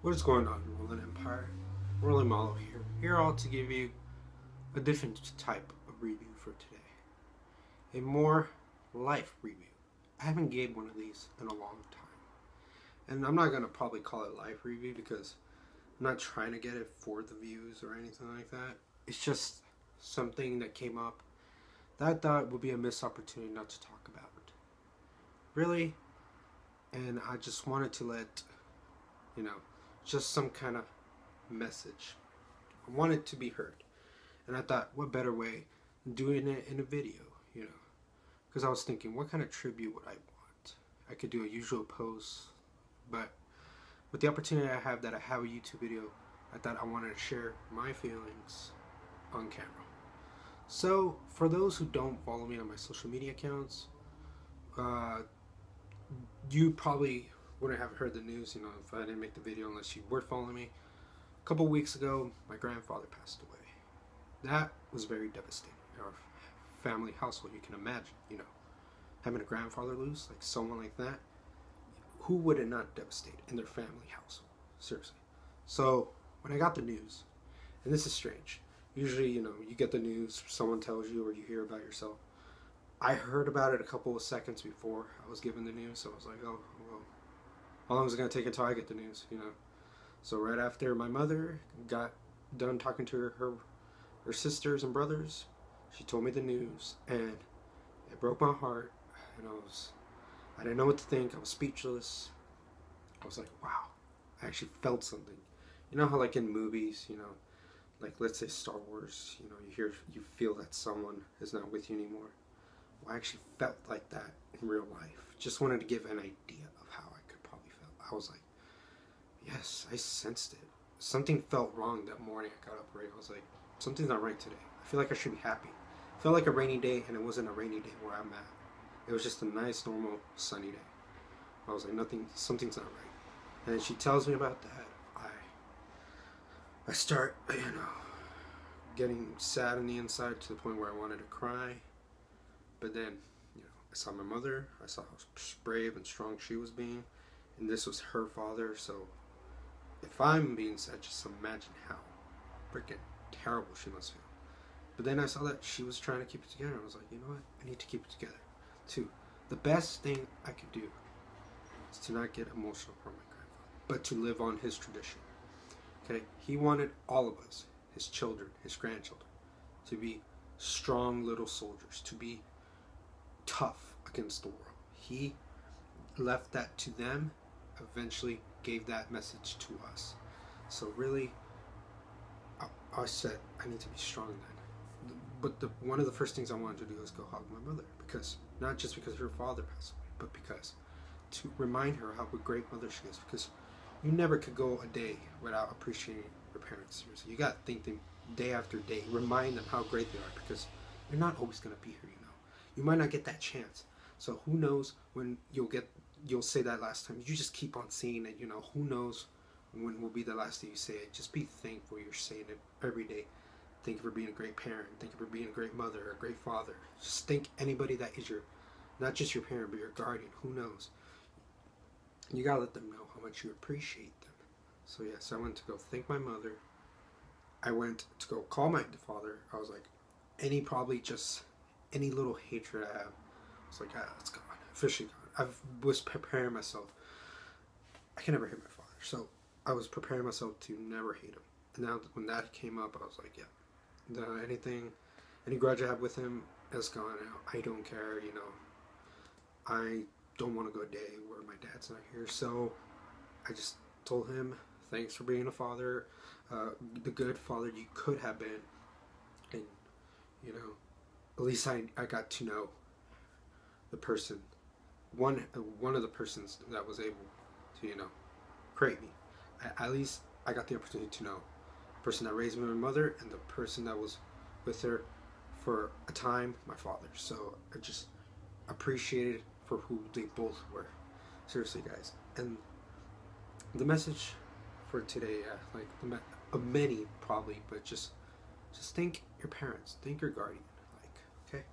What is going on, Roland Empire? Roland Malo here. Here all to give you a different type of review for today. A more life review. I haven't gave one of these in a long time. And I'm not going to probably call it life review because I'm not trying to get it for the views or anything like that. It's just something that came up that I thought would be a missed opportunity not to talk about. Really? And I just wanted to let, you know, just some kind of message. I want it to be heard. And I thought, what better way than doing it in a video, you know? Because I was thinking, what kind of tribute would I want? I could do a usual post, but with the opportunity I have that I have a YouTube video, I thought I wanted to share my feelings on camera. So, for those who don't follow me on my social media accounts, you probably wouldn't have heard the news, you know, if I didn't make the video unless you were following me. A couple weeks ago, my grandfather passed away. That was very devastating. Our family household, you can imagine, you know, having a grandfather lose, like someone like that. Who would it not devastate in their family household? Seriously. So when I got the news, and this is strange. Usually, you know, you get the news, someone tells you, or you hear about yourself. I heard about it a couple of seconds before I was given the news, so I was like, oh, well, how long is it going to take until I get the news, you know? So right after my mother got done talking to her sisters and brothers, she told me the news, and it broke my heart, and I didn't know what to think. I was speechless. I was like, wow, I actually felt something. You know how like in movies, you know, like let's say Star Wars, you know, you feel that someone is not with you anymore. Well, I actually felt like that in real life. Just wanted to give an idea of how I could probably feel. I was like, yes, I sensed it. Something felt wrong that morning. I got up right. I was like, something's not right today. I feel like I should be happy. It felt like a rainy day, and it wasn't a rainy day where I'm at. It was just a nice, normal, sunny day. I was like, something's not right. And then she tells me about that. I start, you know, getting sad on the inside to the point where I wanted to cry. But then, you know, I saw my mother. I saw how brave and strong she was being, and this was her father. So, if I'm being sad, just imagine how freaking terrible she must feel. But then I saw that she was trying to keep it together. I was like, you know what? I need to keep it together. Two, the best thing I could do is to not get emotional for my grandfather, but to live on his tradition. Okay, he wanted all of us, his children, his grandchildren, to be strong little soldiers, to be tough against the world. He left that to them, eventually gave that message to us. So really, I said, I need to be strong then. But one of the first things I wanted to do was go hug my mother, because not just because her father passed away, but because to remind her how a great mother she is, because you never could go a day without appreciating your parents. Seriously, you got to think them day after day, remind them how great they are, because they're not always going to be here, you know. You might not get that chance. So who knows when you'll say that last time. You just keep on saying it, you know. Who knows when will be the last day you say it. Just be thankful you're saying it every day. Thank you for being a great parent. Thank you for being a great mother, a great father. Just think anybody that is your, not just your parent, but your guardian. Who knows? You gotta let them know how much you appreciate them. So yes, I went to go thank my mother. I went to go call my father. I was like, any little hatred I have, I was like, ah, it's gone, officially gone. I was preparing myself. I can never hate my father, so I was preparing myself to never hate him. And now when that came up, I was like, yeah, any grudge I have with him is gone now. I don't care, you know. I don't want to go a day where my dad's not here, so I just told him, thanks for being a father, the good father you could have been, and you know, at least I got to know the person, one of the persons that was able to, you know, create me. At least I got the opportunity to know the person that raised me, my mother, and the person that was with her for a time, my father. So I just appreciated for who they both were. Seriously, guys. And the message for today, like many probably, but just thank your parents, thank your guardian, like, okay,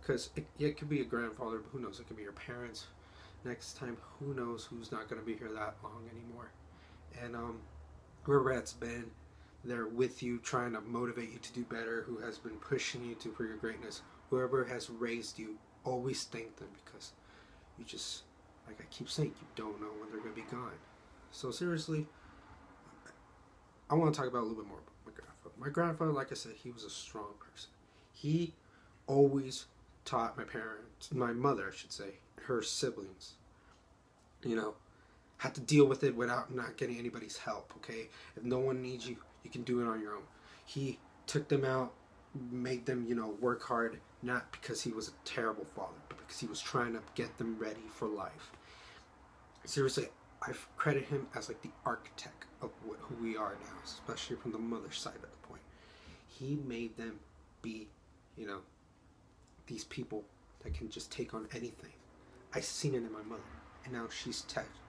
because it could be a grandfather, but who knows? It could be your parents. Next time, who knows who's not going to be here that long anymore. And whoever has been there with you, trying to motivate you to do better, who has been pushing you to for your greatness, whoever has raised you, always thank them, because you just, like I keep saying, you don't know when they're going to be gone. So seriously, I want to talk about a little bit more about my grandfather. My grandfather, like I said, he was a strong person. He always taught my parents, my mother, I should say, her siblings, had to deal with it without not getting anybody's help, okay? If no one needs you, you can do it on your own. He took them out, made them, work hard, not because he was a terrible father, but because he was trying to get them ready for life. Seriously, I credit him as like the architect of who we are now, especially from the mother's side of the point. He made them be, these people that can just take on anything. I seen it in my mother, and now she's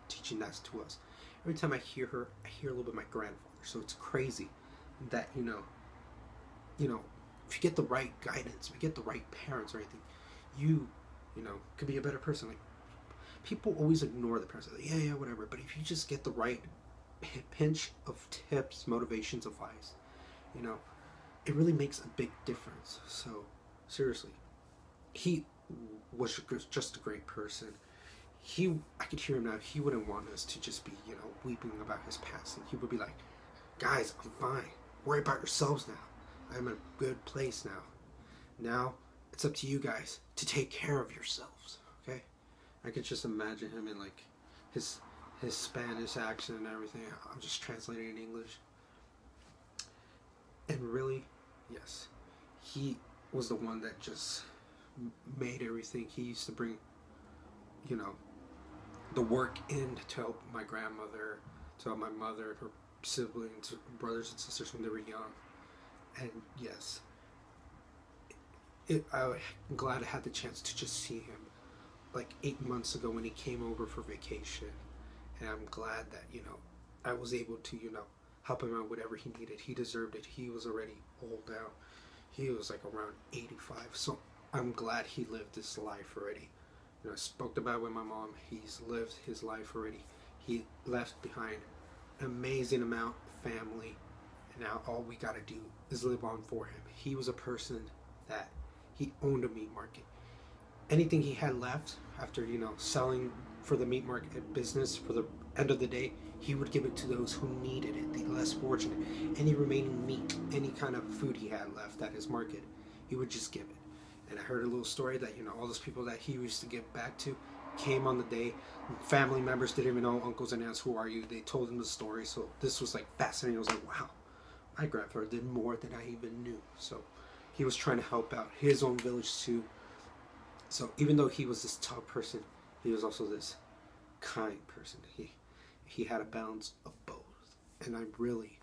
teaching that to us. Every time I hear her, I hear a little bit of my grandfather. So it's crazy that if you get the right guidance, if you get the right parents or anything, you could be a better person. Like, people always ignore the parents. Like, yeah, whatever. But if you just get the right pinch of tips, motivations, advice, it really makes a big difference. So seriously, he was just a great person. I could hear him now. He wouldn't want us to just be, weeping about his passing. He would be like, guys, I'm fine. Worry about yourselves now. I'm in a good place now. Now, it's up to you guys to take care of yourselves, okay? I could just imagine him in, like, his Spanish accent and everything. I'm just translating in English. And really, yes, he was the one that just made everything. He used to bring, the work in to help my grandmother, to help my mother, her siblings, brothers and sisters when they were young. And yes, I'm glad I had the chance to just see him like 8 months ago when he came over for vacation. And I'm glad that, I was able to, help him out whatever he needed. He deserved it. He was already old now. He was like around 85. So I'm glad he lived this life already. I spoke about it with my mom. He's lived his life already. He left behind an amazing amount of family, and now all we gotta do is live on for him. He was a person that he owned a meat market. Anything he had left after, selling for the meat market business for the end of the day, he would give it to those who needed it, the less fortunate. Any remaining meat, any kind of food he had left at his market, he would just give it. And I heard a little story that, all those people that he used to give back to came on the day. Family members didn't even know, uncles and aunts, who are you? They told him the story. So this was like fascinating. I was like, wow, my grandfather did more than I even knew. So he was trying to help out his own village too. So even though he was this tough person, he was also this kind person. He had a balance of both. And I really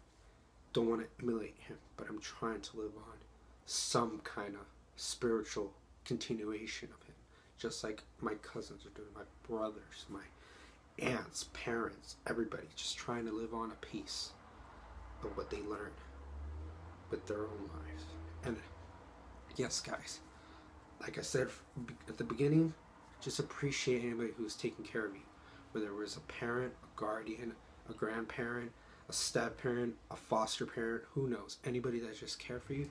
don't want to emulate him, but I'm trying to live on some kind of spiritual continuation of him, just like my cousins are doing, my brothers, my aunts, parents, everybody, just trying to live on a piece of what they learned with their own lives. And yes, guys, like I said at the beginning, just appreciate anybody who's taking care of you, whether it was a parent, a guardian, a grandparent, a step parent, a foster parent, who knows, anybody that just cared for you.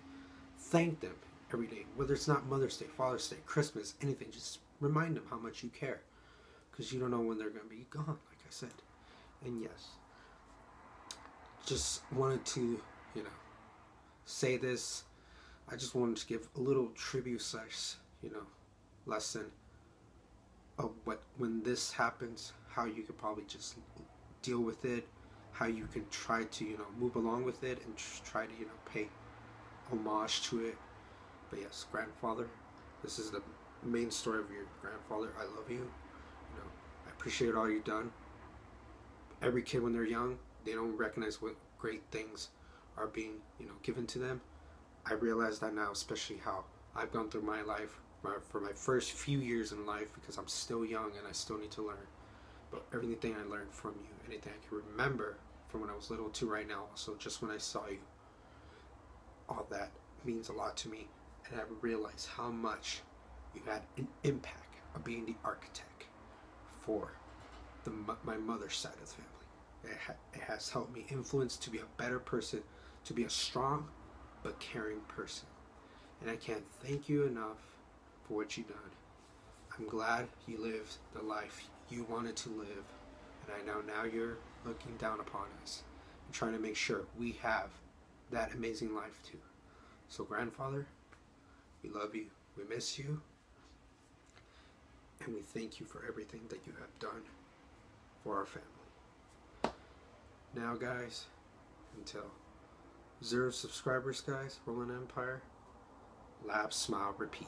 Thank them every day, whether it's not Mother's Day, Father's Day, Christmas, anything. Just remind them how much you care, because you don't know when they're going to be gone, like I said. And yes, just wanted to, say this. I just wanted to give a little tribute slash, lesson of when this happens, how you could probably just deal with it, how you can try to, move along with it and try to, pay homage to it. But yes, grandfather, this is the main story of your grandfather. I love you. I appreciate all you've done. Every kid, when they're young, they don't recognize what great things are being, given to them. I realize that now, especially how I've gone through my life for my first few years in life, because I'm still young and I still need to learn. But everything I learned from you, anything I can remember from when I was little to right now, also just when I saw you, all that means a lot to me. And I realize how much you had an impact of being the architect for my mother's side of the family. It has helped me influence to be a better person, to be a strong but caring person. And I can't thank you enough for what you've done. I'm glad you lived the life you wanted to live. And I know now you're looking down upon us and trying to make sure we have that amazing life too. So grandfather, we love you, we miss you, and we thank you for everything that you have done for our family. Now guys, until 0 subscribers guys, Roland Empire, laugh, smile, repeat.